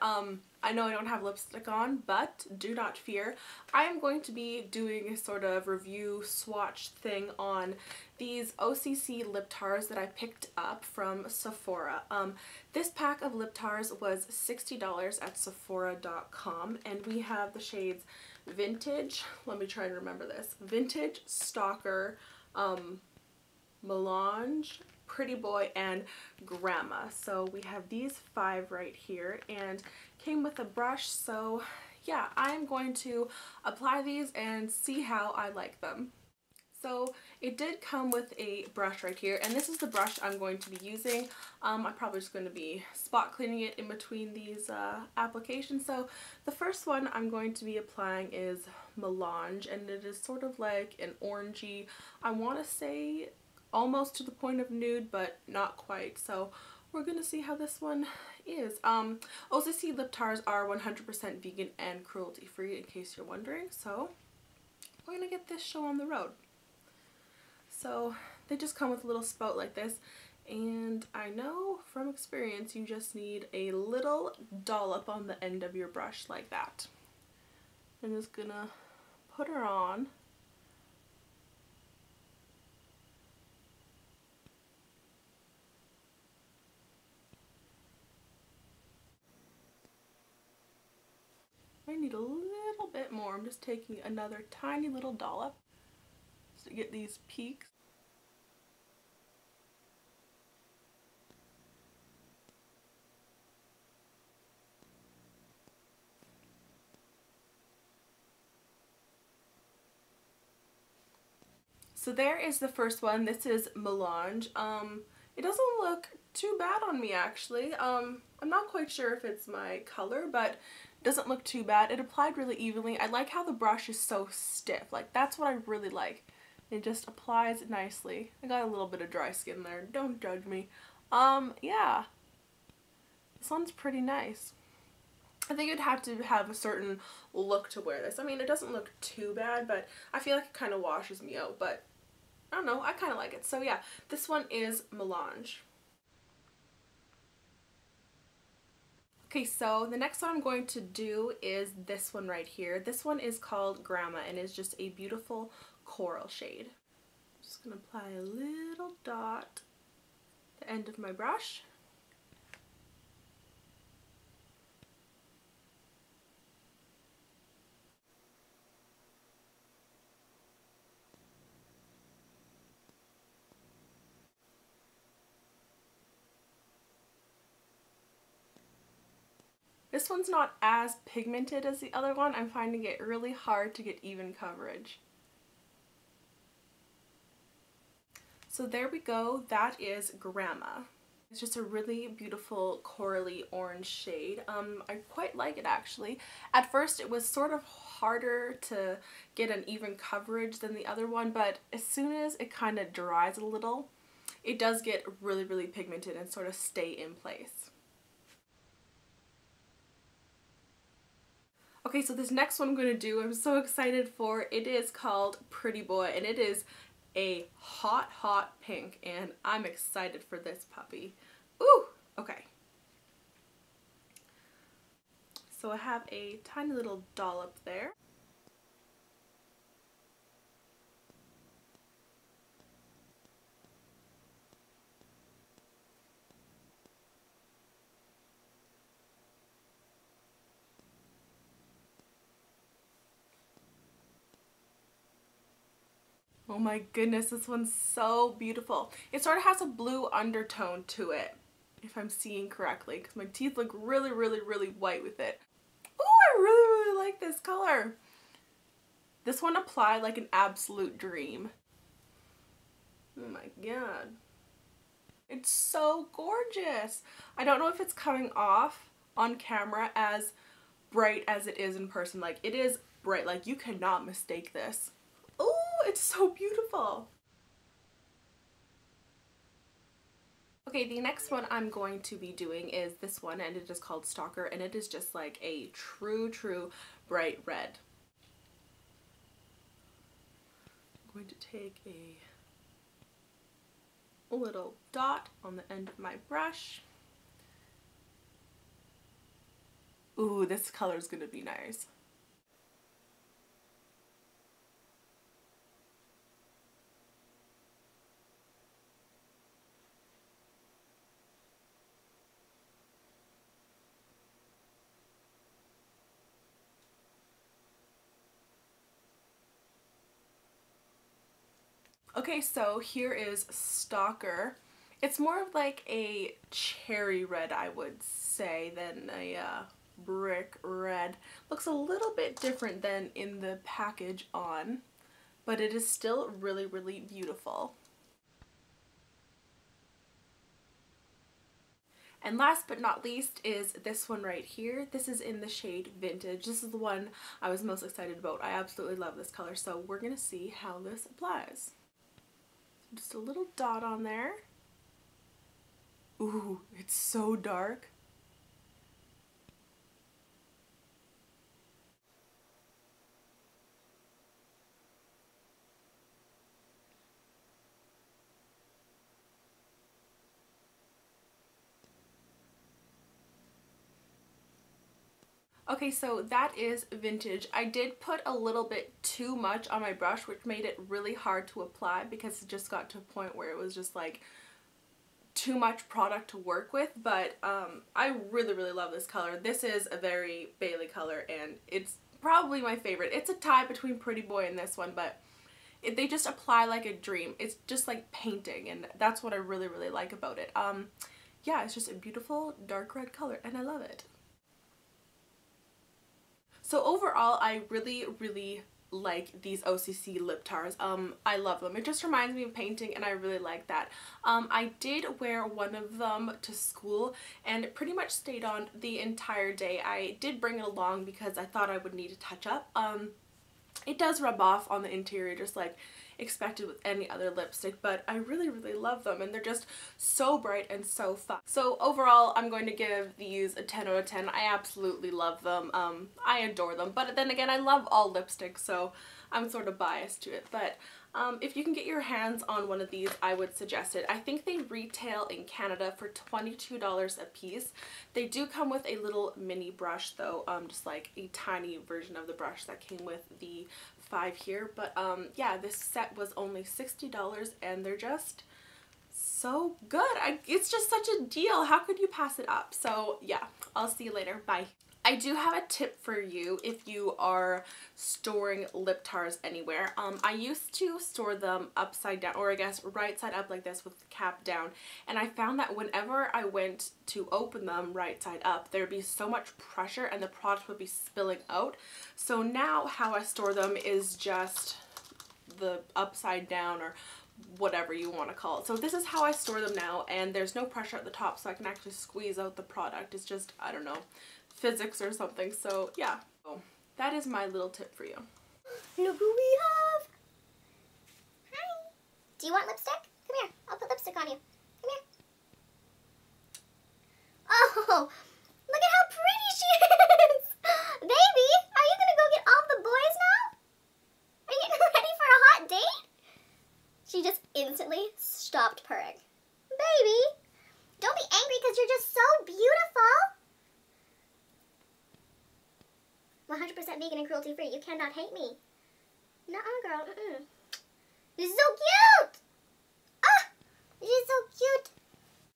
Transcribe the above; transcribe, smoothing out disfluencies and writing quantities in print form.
everyone. I know I don't have lipstick on, but do not fear. I am going to be doing a sort of review swatch thing on these OCC lip tars that I picked up from Sephora. This pack of lip tars was $60 at Sephora.com, and we have the shades Vintage, let me try and remember this, Vintage, Stalker, Melange, Pretty Boy, and Grandma. So we have these 5 right here, and came with a brush. So yeah, I'm going to apply these and see how I like them. So it did come with a brush right here, and this is the brush I'm going to be using. I'm probably just going to be spot cleaning it in between these applications. So the first one I'm going to be applying is Melange, and it is sort of like an orangey, I want to say almost to the point of nude, but not quite. So we're gonna see how this one is. OCC lip tars are 100% vegan and cruelty free, in case you're wondering. So we're gonna get this show on the road. So they just come with a little spout like this, and I know from experience you just need a little dollop on the end of your brush like that. I'm just gonna put her on. I need a little bit more. I'm just taking another tiny little dollop to get these peaks. So there is the first one. This is Melange. It doesn't look too bad on me, actually. I'm not quite sure if it's my color, but it doesn't look too bad. It applied really evenly. I like how the brush is so stiff. Like, that's what I really like. It just applies nicely. I got a little bit of dry skin there. Don't judge me. Yeah. This one's pretty nice. I think you'd have to have a certain look to wear this. I mean, it doesn't look too bad, but I feel like it kind of washes me out, but I don't know, I kind of like it. So yeah, this one is Melange. Okay, so the next one I'm going to do is this one right here. This one is called Grandma, and is just a beautiful coral shade. I'm just going to apply a little dot at the end of my brush. This one's not as pigmented as the other one. I'm finding it really hard to get even coverage. So there we go. That is Grandma. It's just a really beautiful corally orange shade. I quite like it, actually. At first it was sort of harder to get an even coverage than the other one, but as soon as it kind of dries a little, it does get really, really pigmented and sort of stay in place. Okay, so this next one I'm going to do, I'm so excited for. It is called Pretty Boy, and it is a hot, hot pink, and I'm excited for this puppy. Ooh, okay. So I have a tiny little dollop there. Oh my goodness, this one's so beautiful. It sort of has a blue undertone to it, if I'm seeing correctly, because my teeth look really, really, really white with it. Oh, I really, really like this color. This one applied like an absolute dream. Oh my god. It's so gorgeous. I don't know if it's coming off on camera as bright as it is in person. Like, it is bright. Like, you cannot mistake this. Oh, it's so beautiful. Okay, the next one I'm going to be doing is this one, and it is called Stalker, and it is just like a true, true bright red. I'm going to take a little dot on the end of my brush. Ooh, this color is gonna be nice. Okay, so here is Stalker. It's more of like a cherry red, I would say, than a brick red. Looks a little bit different than in the package on, but it is still really, really beautiful. And last but not least is this one right here. This is in the shade Vintage. This is the one I was most excited about. I absolutely love this color, so we're gonna see how this applies. Just a little dot on there. Ooh, it's so dark. Okay, so that is Vintage. I did put a little bit too much on my brush, which made it really hard to apply because it just got to a point where it was just like too much product to work with, but I really, really love this color. This is a very Bailey color, and it's probably my favorite. It's a tie between Pretty Boy and this one, but they just apply like a dream. It's just like painting, and that's what I really, really like about it. Yeah, it's just a beautiful dark red color, and I love it. So overall, I really, really like these OCC lip tars. I love them. It just reminds me of painting, and I really like that. I did wear one of them to school, and it pretty much stayed on the entire day. I did bring it along because I thought I would need a touch up. It does rub off on the interior just like expected with any other lipstick, but I really, really love them, and they're just so bright and so fun. So overall, I'm going to give these a 10 out of 10. I absolutely love them. I adore them, but then again, I love all lipsticks, so I'm sort of biased to it. But if you can get your hands on one of these, I would suggest it. I think they retail in Canada for $22 a piece. They do come with a little mini brush though, just like a tiny version of the brush that came with the 5 here. But yeah, this set was only $60, and they're just so good. It's just such a deal. How could you pass it up? So yeah, I'll see you later. Bye. I do have a tip for you if you are storing lip tars anywhere. I used to store them upside down, or I guess right side up like this with the cap down, and I found that whenever I went to open them right side up, there'd be so much pressure and the product would be spilling out. So now how I store them is just the upside down, or whatever you want to call it. So this is how I store them now, and there's no pressure at the top, so I can actually squeeze out the product. It's just, I don't know, physics or something. So yeah, so that is my little tip for you. Look who we have! Hi! Do you want lipstick? Come here, I'll put lipstick on you. Come here. Oh, look at how pretty she is! Baby, are you gonna go get all the boys now? Are you getting ready for a hot date? She just instantly stopped purring. Baby, don't be angry because you're just so beautiful. 100% vegan and cruelty free. You cannot hate me. Nuh-uh, girl. This is so cute!